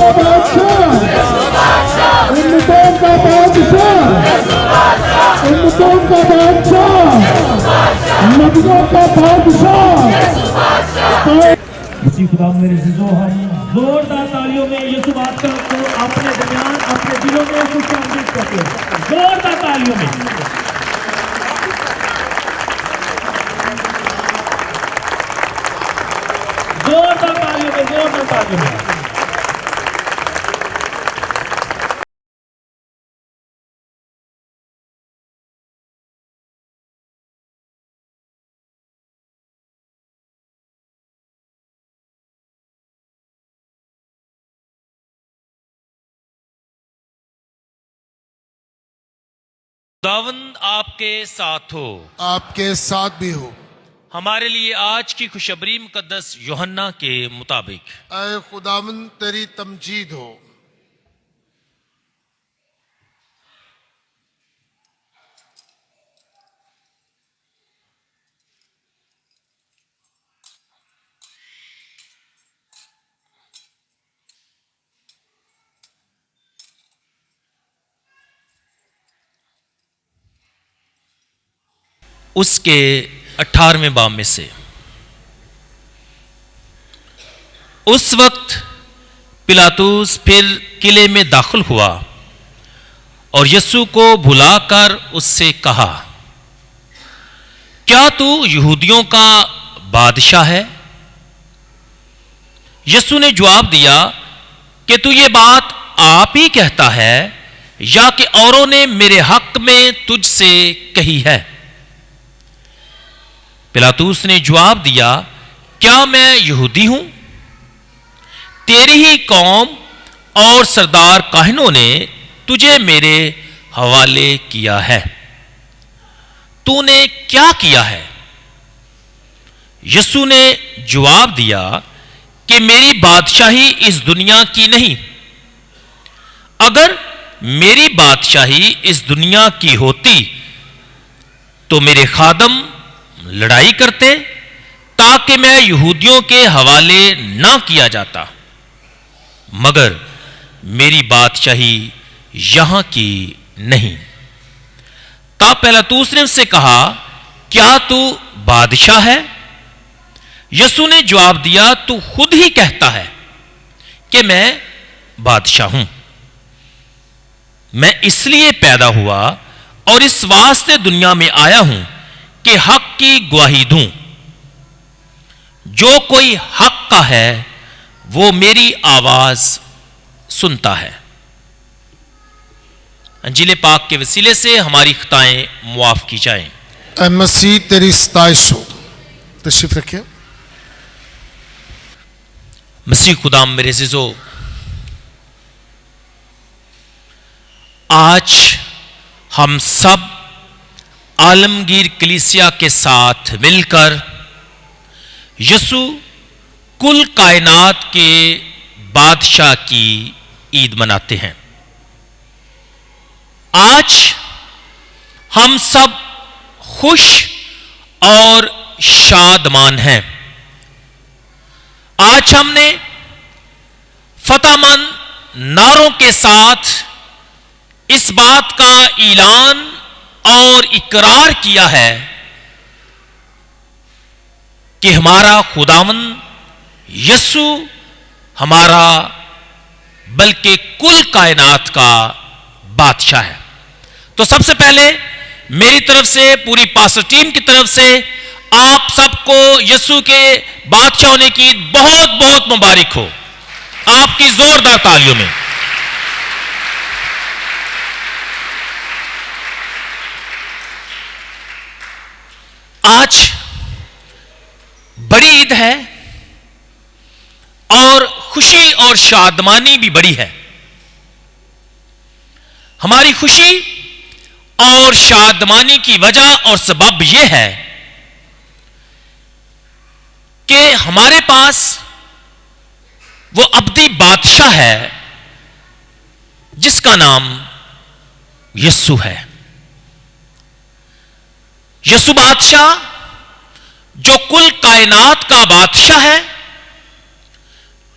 کا بادشاہ، امتوں کا بادشاہ، امتوں کا بادشاہ، نبیوں کا بادشاہ۔ مسیح خدا میرے عزیزو، ہم زوردار تالیوں میں یسوع بادشاہ کو اپنے درمیان اپنے دلوں میں خوش آمدید کرتے ہیں۔ زوردار تالیوں میں، زوردار تالیوں میں، زوردار تالیوں میں۔ خداوند آپ کے ساتھ ہو، آپ کے ساتھ بھی ہو۔ ہمارے لیے آج کی خوشخبری مقدس یوحنا کے مطابق۔ اے خداوند تیری تمجید ہو۔ اس کے 18ویں باب میں سے، اس وقت پلاطس پھر قلعے میں داخل ہوا اور یسوع کو بلا کر اس سے کہا، کیا تو یہودیوں کا بادشاہ ہے؟ یسوع نے جواب دیا کہ تو یہ بات آپ ہی کہتا ہے یا کہ اوروں نے میرے حق میں تجھ سے کہی ہے؟ پلاطس نے جواب دیا، کیا میں یہودی ہوں؟ تیری ہی قوم اور سردار کاہنوں نے تجھے میرے حوالے کیا ہے، تو نے کیا کیا ہے؟ یسوع نے جواب دیا کہ میری بادشاہی اس دنیا کی نہیں۔ اگر میری بادشاہی اس دنیا کی ہوتی تو میرے خادم لڑائی کرتے تاکہ میں یہودیوں کے حوالے نہ کیا جاتا، مگر میری بادشاہی یہاں کی نہیں۔ تب پلاطس نے اس سے کہا، کیا تو بادشاہ ہے؟ یسوع نے جواب دیا، تو خود ہی کہتا ہے کہ میں بادشاہ ہوں۔ میں اس لیے پیدا ہوا اور اس واسطے دنیا میں آیا ہوں کہ حق کی گواہی دوں۔ جو کوئی حق کا ہے وہ میری آواز سنتا ہے۔ انجیل پاک کے وسیلے سے ہماری خطائیں معاف کی جائیں۔ اے مسیح تیری ستائش ہو۔ تشریف رکھیں۔ مسیح خدا میرے عزیزو، آج ہم سب عالمگیر کلیسیا کے ساتھ مل کر یسوع کل کائنات کے بادشاہ کی عید مناتے ہیں۔ آج ہم سب خوش اور شادمان ہیں۔ آج ہم نے فتح مند نعروں کے ساتھ اس بات کا اعلان اور اقرار کیا ہے کہ ہمارا خداوند یسوع ہمارا بلکہ کل کائنات کا بادشاہ ہے۔ تو سب سے پہلے میری طرف سے، پوری پاسٹر ٹیم کی طرف سے آپ سب کو یسوع کے بادشاہ ہونے کی بہت بہت مبارک ہو، آپ کی زوردار تالیوں میں۔ آج بڑی عید ہے اور خوشی اور شادمانی بھی بڑی ہے۔ ہماری خوشی اور شادمانی کی وجہ اور سبب یہ ہے کہ ہمارے پاس وہ ابدی بادشاہ ہے جس کا نام یسوع ہے۔ یسوع بادشاہ جو کل کائنات کا بادشاہ ہے،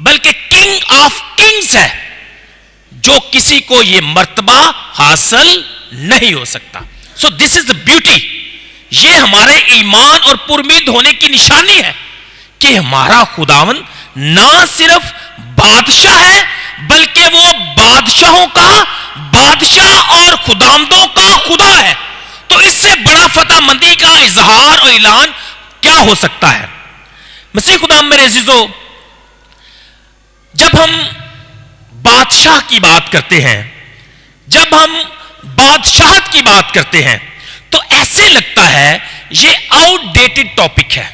بلکہ کنگ آف کنگز ہے، جو کسی کو یہ مرتبہ حاصل نہیں ہو سکتا. سو دس از دا بیوٹی. یہ ہمارے ایمان اور پرامید ہونے کی نشانی ہے کہ ہمارا خداوند نہ صرف بادشاہ ہے بلکہ وہ بادشاہوں کا بادشاہ اور خداوندوں کا خدا ہے. تو اس سے بڑا فتح مندی کا اظہار اور اعلان کیا ہو سکتا ہے؟ مسیح خدا میرے عزیزو، جب ہم بادشاہ کی بات کرتے ہیں، جب ہم بادشاہت کی بات کرتے ہیں، تو ایسے لگتا ہے یہ آؤٹ ڈیٹڈ ٹاپک ہے،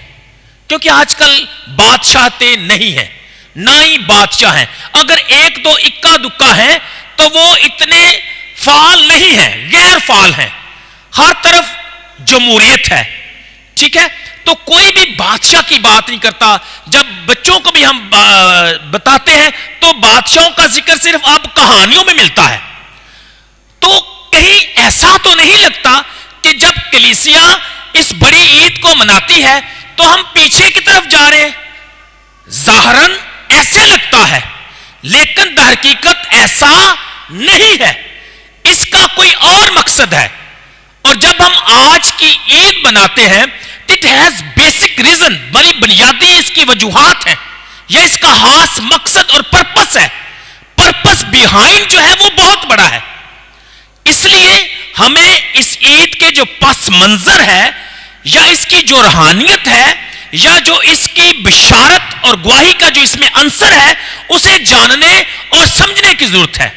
کیونکہ آج کل بادشاہتیں نہیں ہیں، نہ ہی بادشاہ ہیں. اگر ایک دو اکا دکا ہیں تو وہ اتنے فعال نہیں ہیں، غیر فعال ہیں. ہر طرف جمہوریت ہے، ٹھیک ہے؟ تو کوئی بھی بادشاہ کی بات نہیں کرتا. جب بچوں کو بھی ہم بتاتے ہیں تو بادشاہوں کا ذکر صرف اب کہانیوں میں ملتا ہے. تو کہیں ایسا تو نہیں لگتا کہ جب کلیسیا اس بڑی عید کو مناتی ہے تو ہم پیچھے کی طرف جا رہے ہیں؟ ظاہراً ایسے لگتا ہے، لیکن در حقیقت ایسا نہیں ہے. اس کا کوئی اور مقصد ہے. اور جب ہم آج کی عید مناتے ہیں، it has basic reason، بڑی بنیادی اس کی وجوہات ہیں، یا اس کا خاص مقصد اور پرپس ہے. پرپس بیہائنڈ جو ہے وہ بہت بڑا ہے. اس لیے ہمیں اس عید کے جو پس منظر ہے، یا اس کی جو روحانیت ہے، یا جو اس کی بشارت اور گواہی کا جو اس میں عنصر ہے، اسے جاننے اور سمجھنے کی ضرورت ہے.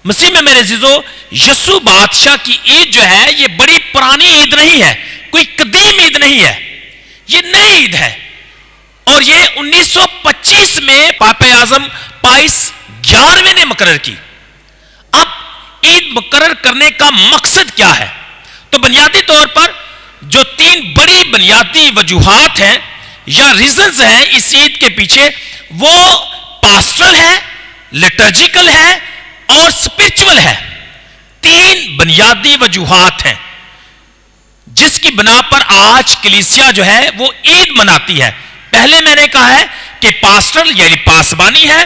مسیح میں میرے عزیزو، یسوع بادشاہ کی عید جو ہے یہ بڑی پرانی عید نہیں ہے، کوئی قدیم عید نہیں ہے، یہ نئی عید ہے. اور یہ 1925 میں پاپ اعظم پائس 11ویں نے مقرر کی. اب عید مقرر کرنے کا مقصد کیا ہے؟ تو بنیادی طور پر جو 3 بڑی بنیادی وجوہات ہیں یا ریزنز ہیں اس عید کے پیچھے، وہ پاسٹرل ہے، لٹرجیکل ہے اور اسپرچول ہے. 3 بنیادی وجوہات ہیں جس کی بنا پر آج کلیسیا جو ہے وہ عید مناتی ہے. پہلے میں نے کہا ہے کہ پاسٹرل یعنی پاسبانی ہے،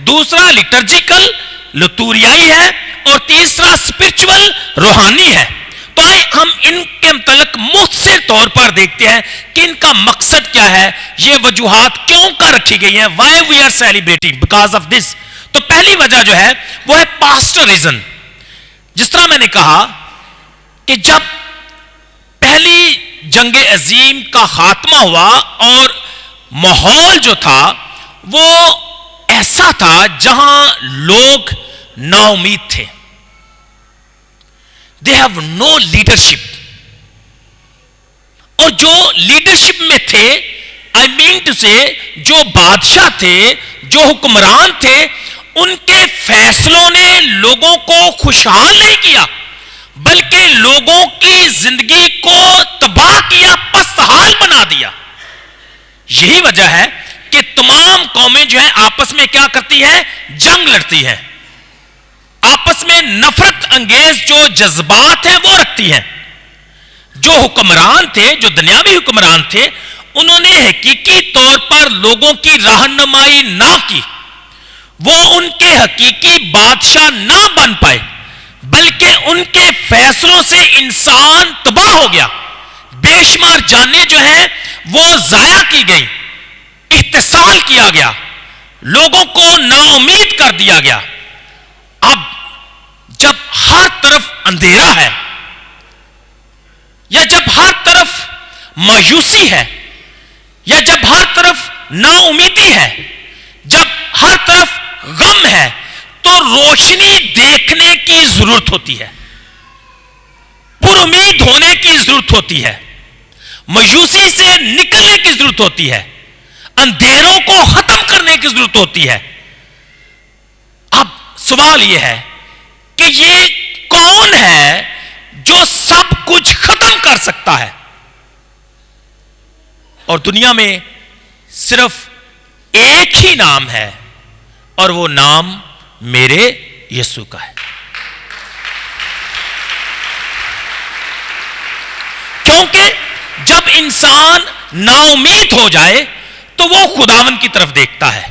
دوسرا لٹرجیکل لتوریائی ہے، اور تیسرا اسپرچول روحانی ہے. تو آئے ہم ان کے متعلق مختصر طور پر دیکھتے ہیں کہ ان کا مقصد کیا ہے، یہ وجوہات کیوں کر رکھی گئی ہیں. why we are celebrating because of this. تو پہلی وجہ جو ہے وہ ہے پاسٹر ریزن. جس طرح میں نے کہا کہ جب پہلی جنگ عظیم کا خاتمہ ہوا اور ماحول جو تھا وہ ایسا تھا جہاں لوگ نا امید تھے. they have no leadership. اور جو لیڈرشپ میں تھے، I mean to say جو بادشاہ تھے، جو حکمران تھے، ان کے فیصلوں نے لوگوں کو خوشحال نہیں کیا بلکہ لوگوں کی زندگی کو تباہ کیا، پست حال بنا دیا. یہی وجہ ہے کہ تمام قومیں جو ہیں آپس میں کیا کرتی ہیں؟ جنگ لڑتی ہیں، آپس میں نفرت انگیز جو جذبات ہیں وہ رکھتی ہیں. جو حکمران تھے، جو دنیاوی حکمران تھے، انہوں نے حقیقی طور پر لوگوں کی رہنمائی نہ کی. وہ ان کے حقیقی بادشاہ نہ بن پائے بلکہ ان کے فیصلوں سے انسان تباہ ہو گیا. بے شمار جانیں جو ہیں وہ ضائع کی گئیں، احتسال کیا گیا، لوگوں کو نا امید کر دیا گیا. اب جب ہر طرف اندھیرا ہے، یا جب ہر طرف مایوسی ہے، یا جب ہر طرف نا امیدی ہے، جب ہر طرف غم ہے، تو روشنی دیکھنے کی ضرورت ہوتی ہے، پر امید ہونے کی ضرورت ہوتی ہے، مایوسی سے نکلنے کی ضرورت ہوتی ہے، اندھیروں کو ختم کرنے کی ضرورت ہوتی ہے. اب سوال یہ ہے کہ یہ کون ہے جو سب کچھ ختم کر سکتا ہے؟ اور دنیا میں صرف ایک ہی نام ہے، اور وہ نام میرے یسوع کا ہے. کیونکہ جب انسان نا امید ہو جائے تو وہ خداوند کی طرف دیکھتا ہے.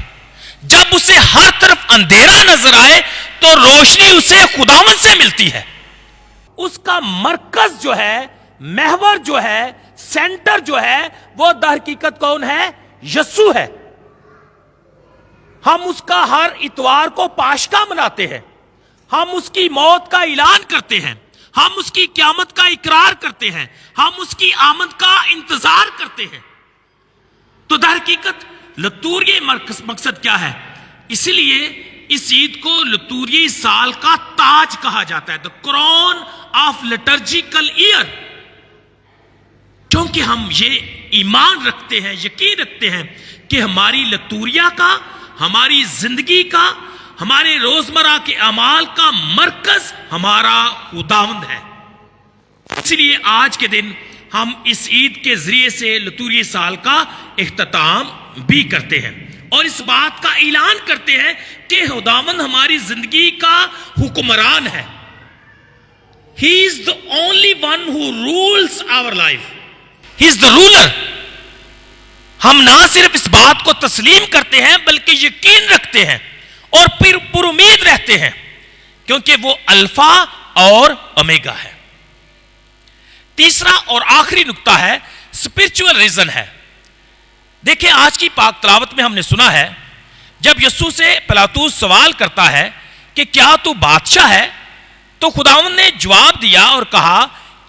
جب اسے ہر طرف اندھیرا نظر آئے تو روشنی اسے خداوند سے ملتی ہے. اس کا مرکز جو ہے، محور جو ہے، سینٹر جو ہے، وہ در حقیقت کون ہے؟ یسوع ہے. ہم اس کا ہر اتوار کو پاشکا مناتے ہیں، ہم اس کی موت کا اعلان کرتے ہیں، ہم اس کی قیامت کا اقرار کرتے ہیں، ہم اس کی آمد کا انتظار کرتے ہیں. تو در حقیقت لتوریہ مقصد کیا ہے؟ اسی لیے اس عید کو لتوریہ سال کا تاج کہا جاتا ہے، the crown of liturgical year. کیونکہ ہم یہ ایمان رکھتے ہیں، یقین رکھتے ہیں کہ ہماری لتوریہ کا، ہماری زندگی کا، ہمارے روزمرہ کے اعمال کا مرکز ہمارا خداوند ہے. اس لیے آج کے دن ہم اس عید کے ذریعے سے لتوریہ سال کا اختتام بھی کرتے ہیں اور اس بات کا اعلان کرتے ہیں کہ خداوند ہماری زندگی کا حکمران ہے. He is the only one who rules our life. He is the ruler. ہم نہ صرف اس بات کو تسلیم کرتے ہیں بلکہ یقین رکھتے ہیں اور پھر پر امید رہتے ہیں کیونکہ وہ الفا اور اومیگا ہے. تیسرا اور آخری نقطہ ہے اسپرچول ریزن ہے. دیکھیں آج کی پاک تلاوت میں ہم نے سنا ہے جب یسوع سے پلاطوس سوال کرتا ہے کہ کیا تو بادشاہ ہے، تو خداوند نے جواب دیا اور کہا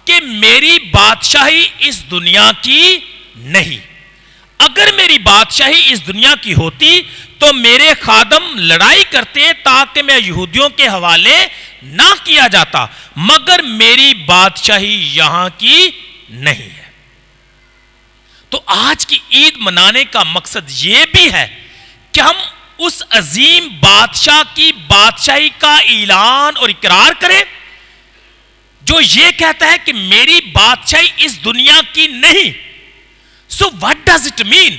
کہ میری بادشاہی اس دنیا کی نہیں. اگر میری بادشاہی اس دنیا کی ہوتی تو میرے خادم لڑائی کرتے تاکہ میں یہودیوں کے حوالے نہ کیا جاتا، مگر میری بادشاہی یہاں کی نہیں ہے. تو آج کی عید منانے کا مقصد یہ بھی ہے کہ ہم اس عظیم بادشاہ کی بادشاہی کا اعلان اور اقرار کریں جو یہ کہتا ہے کہ میری بادشاہی اس دنیا کی نہیں. So what does it mean؟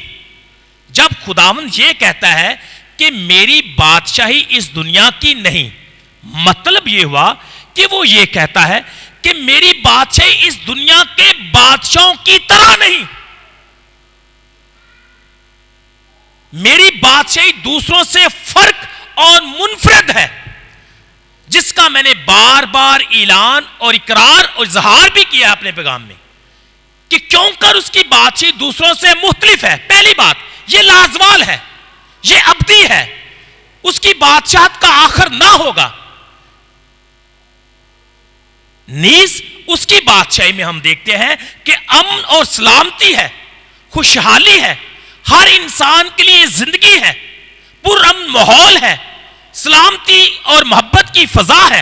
جب خداوند یہ کہتا ہے کہ میری بادشاہی اس دنیا کی نہیں، مطلب یہ ہوا کہ وہ یہ کہتا ہے کہ میری بادشاہی اس دنیا کے بادشاہوں کی طرح نہیں. میری بادشاہی دوسروں سے فرق اور منفرد ہے، جس کا میں نے بار بار اعلان اور اقرار اور اظہار بھی کیا اپنے پیغام میں کہ کیوں کر اس کی بادشاہی دوسروں سے مختلف ہے. پہلی بات، یہ لازوال ہے، یہ ابدی ہے، اس کی بادشاہت کا آخر نہ ہوگا. نیز اس کی بادشاہی میں ہم دیکھتے ہیں کہ امن اور سلامتی ہے، خوشحالی ہے، ہر انسان کے لیے زندگی ہے، پرامن ماحول ہے، سلامتی اور محبت کی فضا ہے.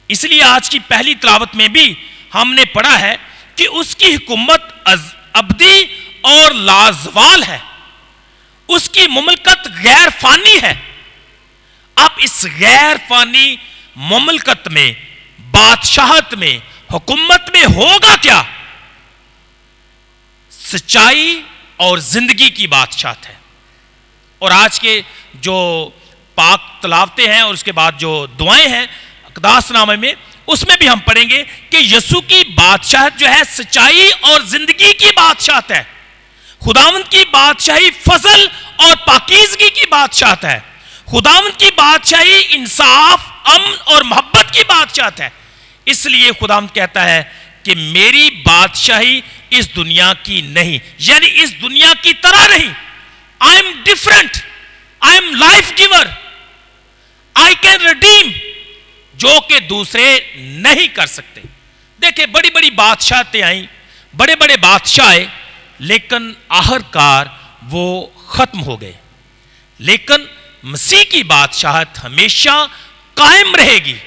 اس لیے آج کی پہلی تلاوت میں بھی ہم نے پڑھا ہے کہ اس کی حکومت ابدی اور لازوال ہے، اس کی مملکت غیر فانی ہے. اب اس غیر فانی مملکت میں، بادشاہت میں، حکومت میں ہوگا کیا؟ سچائی اور زندگی کی بادشاہت ہے. اور آج کے جو پاک تلاوتیں ہیں اور اس کے بعد جو دعائیں ہیں اقداس نامے میں، اس میں بھی ہم پڑھیں گے کہ یسوع کی بادشاہت جو ہے سچائی اور زندگی کی بادشاہت ہے. خداوند کی بادشاہی فضل اور پاکیزگی کی بادشاہت ہے. خداوند کی بادشاہی انصاف، امن اور محبت کی بادشاہت ہے. اس لیے خداوند کہتا ہے کہ میری بادشاہی اس دنیا کی نہیں، یعنی اس دنیا کی طرح نہیں. I am different. I am life giver. I can redeem. جو کہ دوسرے نہیں کر سکتے. دیکھیں بڑی بڑی بادشاہتیں آئیں، بڑے بڑے بادشاہ آئے، لیکن آخرکار وہ ختم ہو گئے. لیکن مسیح کی بادشاہت ہمیشہ قائم رہے گی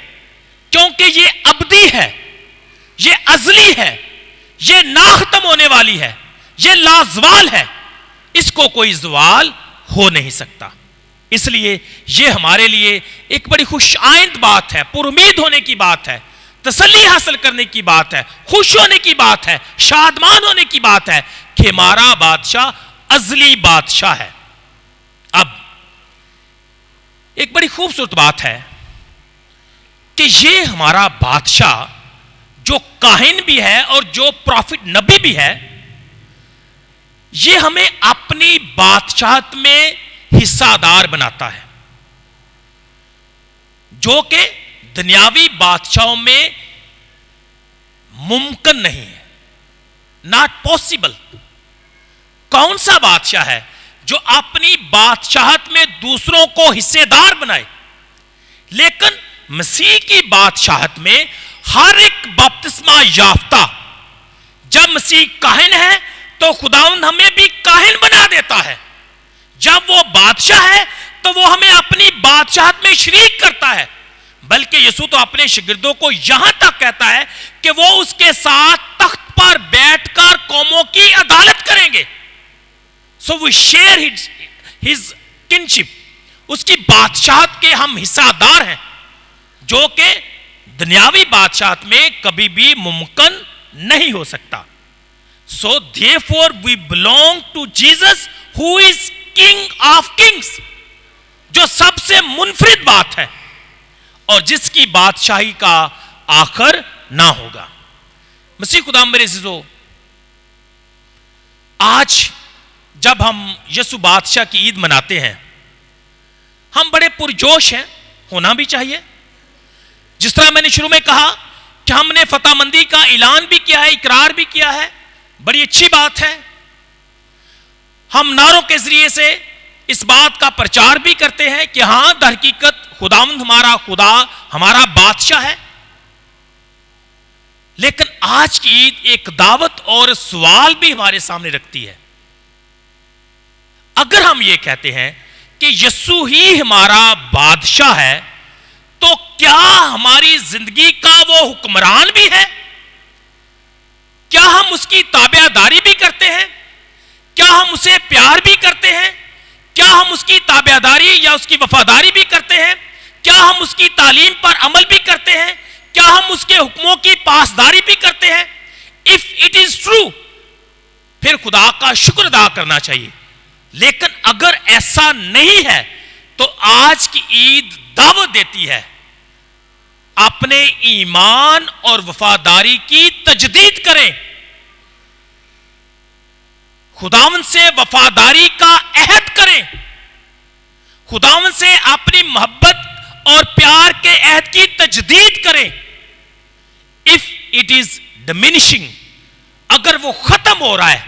کیونکہ یہ ابدی ہے، یہ ازلی ہے، یہ نہ ختم ہونے والی ہے، یہ لازوال ہے. اس کو کوئی زوال ہو نہیں سکتا. اس لیے یہ ہمارے لیے ایک بڑی خوش آئند بات ہے، پر امید ہونے کی بات ہے، تسلی حاصل کرنے کی بات ہے، خوش ہونے کی بات ہے، شادمان ہونے کی بات ہے کہ ہمارا بادشاہ ازلی بادشاہ ہے. اب ایک بڑی خوبصورت بات ہے کہ یہ ہمارا بادشاہ جو کاہن بھی ہے اور جو پروفٹ نبی بھی ہے، یہ ہمیں اپنی بادشاہت میں حصہ دار بناتا ہے، جو کہ دنیاوی بادشاہوں میں ممکن نہیں ہے، ناٹ پاسبل۔ کون سا بادشاہ ہے جو اپنی بادشاہت میں دوسروں کو حصے دار بنائے؟ لیکن مسیح کی بادشاہت میں ہر ایک بپتسمہ یافتہ، جب مسیح کاہن ہے تو خداوند ہمیں بھی کاہن بنا دیتا ہے، جب وہ بادشاہ ہے تو وہ ہمیں اپنی بادشاہت میں شریک کرتا ہے، بلکہ یسوع تو اپنے شاگردوں کو یہاں تک کہتا ہے کہ وہ اس کے ساتھ تخت پر بیٹھ کر قوموں کی عدالت کریں گے۔ So we share his kinship، اس کی بادشاہت کے ہم حصہ دار ہیں، جو کہ دنیاوی بادشاہت میں کبھی بھی ممکن نہیں ہو سکتا۔ So therefore we belong to Jesus who is King of Kings، جو سب سے منفرد بات ہے اور جس کی بادشاہی کا آخر نہ ہوگا۔ مسیح خدا میرے عزیزو، آج جب ہم یسوع بادشاہ کی عید مناتے ہیں، ہم بڑے پرجوش ہیں، ہونا بھی چاہیے۔ جس طرح میں نے شروع میں کہا کہ ہم نے فتح مندی کا اعلان بھی کیا ہے، اقرار بھی کیا ہے، بڑی اچھی بات ہے۔ ہم نعروں کے ذریعے سے اس بات کا پرچار بھی کرتے ہیں کہ ہاں در حقیقت خداوند ہمارا خدا ہمارا بادشاہ ہے۔ لیکن آج کی عید ایک دعوت اور سوال بھی ہمارے سامنے رکھتی ہے۔ اگر ہم یہ کہتے ہیں کہ یسوع ہی ہمارا بادشاہ ہے، تو کیا ہماری زندگی کا وہ حکمران بھی ہے؟ کیا ہم اس کی تابع داری بھی کرتے ہیں؟ کیا ہم اسے پیار بھی کرتے ہیں؟ کیا ہم اس کی تابع داری یا اس کی وفاداری بھی کرتے ہیں؟ کیا ہم اس کی تعلیم پر عمل بھی کرتے ہیں؟ کیا ہم اس کے حکموں کی پاسداری بھی کرتے ہیں؟ if it is true، پھر خدا کا شکر ادا کرنا چاہیے۔ لیکن اگر ایسا نہیں ہے تو آج کی عید دعوت دیتی ہے اپنے ایمان اور وفاداری کی تجدید کریں، خداوند سے وفاداری کا عہد کریں، خداوند سے اپنی محبت اور پیار کے عہد کی تجدید کریں۔ if it is diminishing، اگر وہ ختم ہو رہا ہے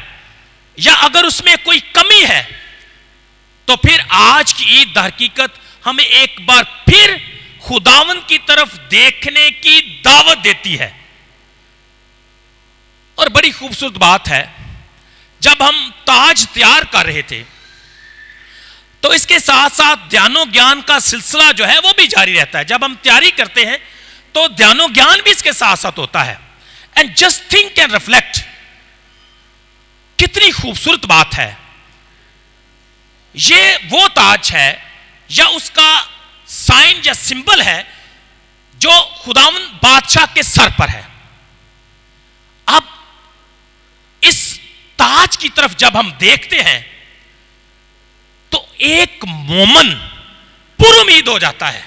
یا اگر اس میں کوئی کمی ہے، تو پھر آج کی عید در حقیقت ہمیں ایک بار پھر خداوند کی طرف دیکھنے کی دعوت دیتی ہے۔ اور بڑی خوبصورت بات ہے، جب ہم تاج تیار کر رہے تھے تو اس کے ساتھ ساتھ دھیان و گیان کا سلسلہ جو ہے وہ بھی جاری رہتا ہے۔ جب ہم تیاری کرتے ہیں تو دھیان و گیان بھی اس کے ساتھ ساتھ ہوتا ہے۔ And just think and reflect, کتنی خوبصورت بات ہے۔ یہ وہ تاج ہے یا اس کا سائن یا سمبل ہے جو خداوند بادشاہ کے سر پر ہے۔ اب اس تاج کی طرف جب ہم دیکھتے ہیں تو ایک مومن پر امید ہو جاتا ہے۔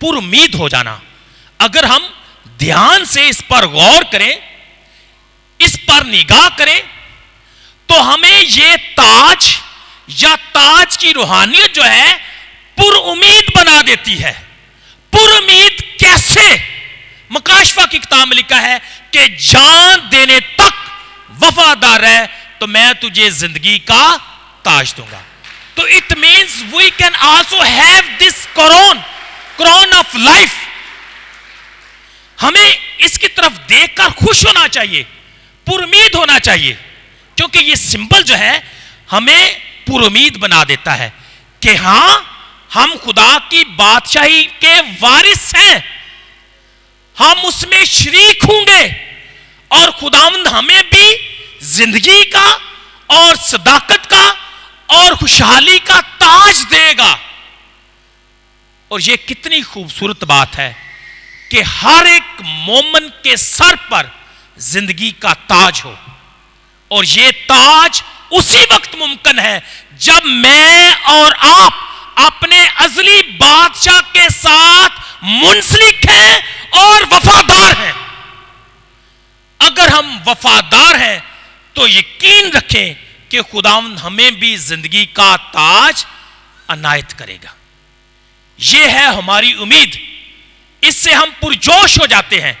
پر امید ہو جانا، اگر ہم دھیان سے اس پر غور کریں، اس پر نگاہ کریں، تو ہمیں یہ تاج یا تاج کی روحانیت جو ہے پر امید بنا دیتی ہے۔ پر امید کیسے؟ مکاشفہ کی کتاب میں لکھا ہے کہ جان دینے تک وفادار ہے تو میں تجھے زندگی کا تاج دوں گا۔ تو it means we can also have this crown of life. ہمیں اس کی طرف دیکھ کر خوش ہونا چاہیے، پر امید ہونا چاہیے، کیونکہ یہ سمبل جو ہے ہمیں پر امید بنا دیتا ہے کہ ہاں ہم خدا کی بادشاہی کے وارث ہیں، ہم اس میں شریک ہوں گے اور خداوند ہمیں بھی زندگی کا اور صداقت کا اور خوشحالی کا تاج دے گا۔ اور یہ کتنی خوبصورت بات ہے کہ ہر ایک مومن کے سر پر زندگی کا تاج ہو، اور یہ تاج اسی وقت ممکن ہے جب میں اور آپ اپنے ازلی بادشاہ کے ساتھ منسلک ہیں اور وفادار ہیں۔ اگر ہم وفادار ہیں تو یقین رکھیں کہ خداوند ہمیں بھی زندگی کا تاج عنایت کرے گا. یہ ہے ہماری امید. اس سے ہم پرجوش ہو جاتے ہیں,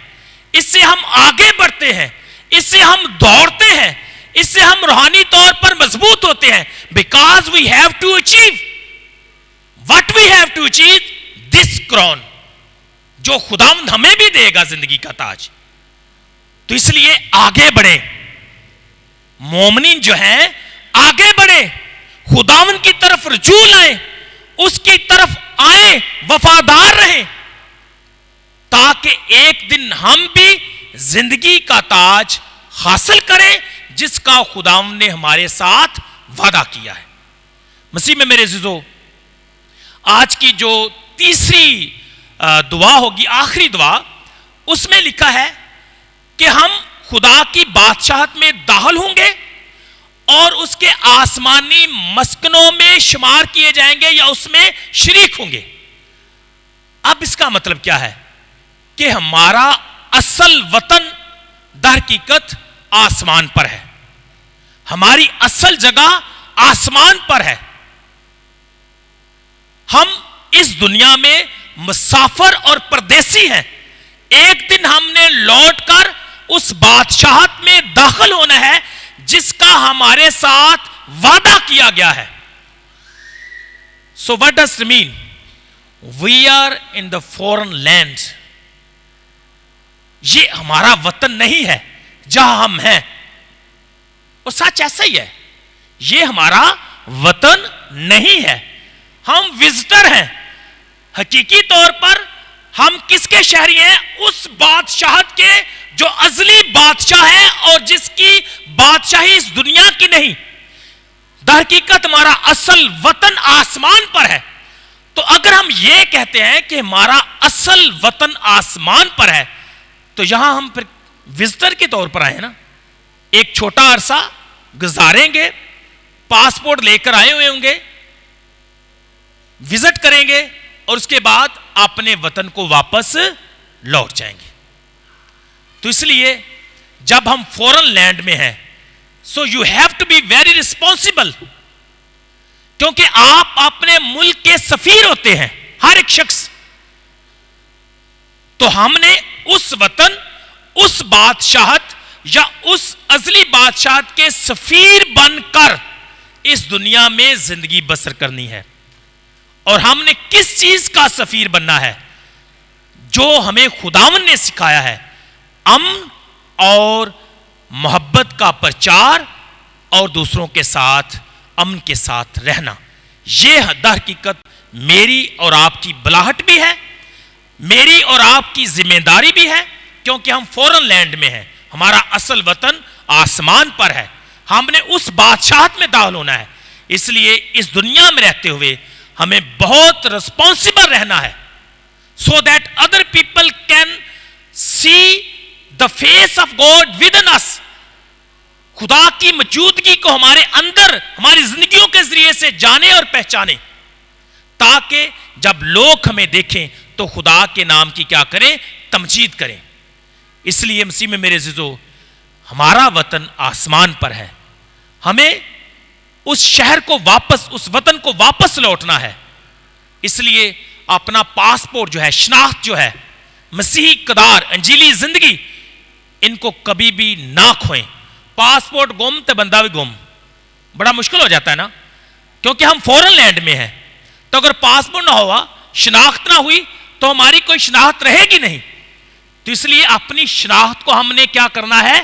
اس سے ہم آگے بڑھتے ہیں, اس سے ہم دوڑتے ہیں, اس سے ہم روحانی طور پر مضبوط ہوتے ہیں. Because we have to achieve what we have to achieve this crown, جو خداوند ہمیں بھی دے گا زندگی کا تاج. تو اس لیے آگے بڑھیں, مومنین جو ہیں آگے بڑھیں, خداوند کی طرف رجوع لائیں, اس کی طرف آئیں, وفادار رہیں, تاکہ ایک دن ہم بھی زندگی کا تاج حاصل کریں جس کا خداوند نے ہمارے ساتھ وعدہ کیا ہے. مسیح میں میرے عزیزو, آج کی جو تیسری دعا ہوگی, آخری دعا, اس میں لکھا ہے کہ ہم خدا کی بادشاہت میں داخل ہوں گے اور اس کے آسمانی مسکنوں میں شمار کیے جائیں گے یا اس میں شریک ہوں گے. اب اس کا مطلب کیا ہے کہ ہمارا اصل وطن در حقیقت آسمان پر ہے, ہماری اصل جگہ آسمان پر ہے. ہم اس دنیا میں مسافر اور پردیسی ہیں. ایک دن ہم نے لوٹ کر اس بادشاہت میں داخل ہونا ہے جس کا ہمارے ساتھ وعدہ کیا گیا ہے. So what does it mean? We are in the foreign land. یہ ہمارا وطن نہیں ہے جہاں ہم ہیں, اور سچ ایسا ہی ہے, یہ ہمارا وطن نہیں ہے. ہم وزٹر ہیں. حقیقی طور پر ہم کس کے شہری ہیں؟ اس بادشاہت کے جو ازلی بادشاہ ہے اور جس کی بادشاہی اس دنیا کی نہیں. در حقیقت ہمارا اصل وطن آسمان پر ہے. تو اگر ہم یہ کہتے ہیں کہ ہمارا اصل وطن آسمان پر ہے, تو یہاں ہم پھر وزٹر کے طور پر آئے نا, ایک چھوٹا عرصہ گزاریں گے, پاسپورٹ لے کر آئے ہوئے ہوں گے, وزٹ کریں گے اور اس کے بعد اپنے وطن کو واپس لوٹ جائیں گے. تو اس لیے جب ہم فورن لینڈ میں ہیں, so you have to be very responsible, کیونکہ آپ اپنے ملک کے سفیر ہوتے ہیں, ہر ایک شخص. تو ہم نے اس وطن, اس بادشاہت یا اس ازلی بادشاہت کے سفیر بن کر اس دنیا میں زندگی بسر کرنی ہے. اور ہم نے کس چیز کا سفیر بننا ہے؟ جو ہمیں خداوند نے سکھایا ہے, امن اور محبت کا پرچار اور دوسروں کے ساتھ امن کے ساتھ رہنا. یہ در حقیقت میری اور آپ کی بلاہٹ بھی ہے, میری اور آپ کی ذمہ داری بھی ہے, کیونکہ ہم فورن لینڈ میں ہیں, ہمارا اصل وطن آسمان پر ہے. ہم نے اس بادشاہت میں داخل ہونا ہے. اس لیے اس دنیا میں رہتے ہوئے ہمیں بہت رسپانسبل رہنا ہے, so that other people can see the face of God within us. خدا کی موجودگی کو ہمارے اندر, ہماری زندگیوں کے ذریعے سے جانے اور پہچانے, تاکہ جب لوگ ہمیں دیکھیں تو خدا کے نام کی کیا کریں؟ تمجید کریں. اس لیے مسیح میں میرے عزیزو, ہمارا وطن آسمان پر ہے. ہمیں اس شہر کو واپس, اس وطن کو واپس لوٹنا ہے. اس لیے اپنا پاسپورٹ جو ہے, شناخت جو ہے, مسیحی اقتدار, انجیلی زندگی, ان کو کبھی بھی نہ کھوئیں. پاسپورٹ گم تو بندہ بھی گم, بڑا مشکل ہو جاتا ہے نا, کیونکہ ہم فورن لینڈ میں ہیں. تو اگر پاسپورٹ نہ ہوا, شناخت نہ ہوئی, تو ہماری کوئی شناخت رہے گی نہیں. تو اس لیے اپنی شناخت کو ہم نے کیا کرنا ہے؟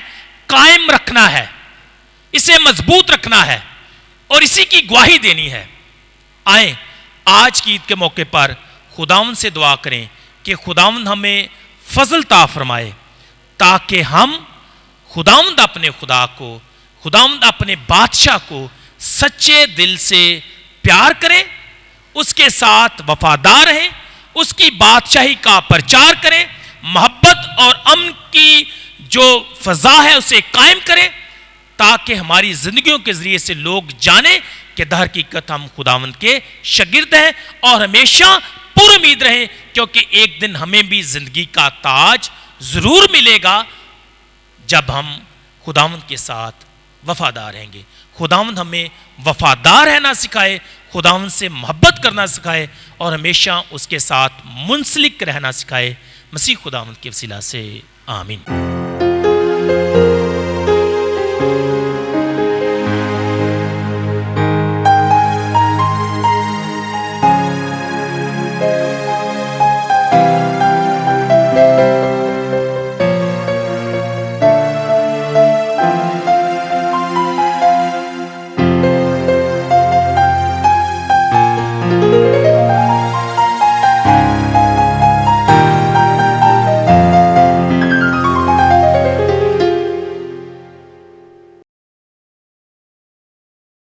قائم رکھنا ہے, اسے مضبوط رکھنا ہے اور اسی کی گواہی دینی ہے. آئیں آج کی عید کے موقع پر خداوند سے دعا کریں کہ خداوند ہمیں فضل عطا فرمائے, تاکہ ہم خداوند اپنے خدا کو, خداوند اپنے بادشاہ کو سچے دل سے پیار کریں, اس کے ساتھ وفادار رہیں, اس کی بادشاہی کا پرچار کریں, محبت اور امن کی جو فضا ہے اسے قائم کریں, تاکہ ہماری زندگیوں کے ذریعے سے لوگ جانیں کہ در حقیقت ہم خداوند کے شاگرد ہیں اور ہمیشہ پر امید رہیں, کیونکہ ایک دن ہمیں بھی زندگی کا تاج ضرور ملے گا جب ہم خداوند کے ساتھ وفادار رہیں گے. خداوند ہمیں وفادار رہنا سکھائے, خداوند سے محبت کرنا سکھائے اور ہمیشہ اس کے ساتھ منسلک رہنا سکھائے. مسیح خداوند کے وسیلہ سے آمین.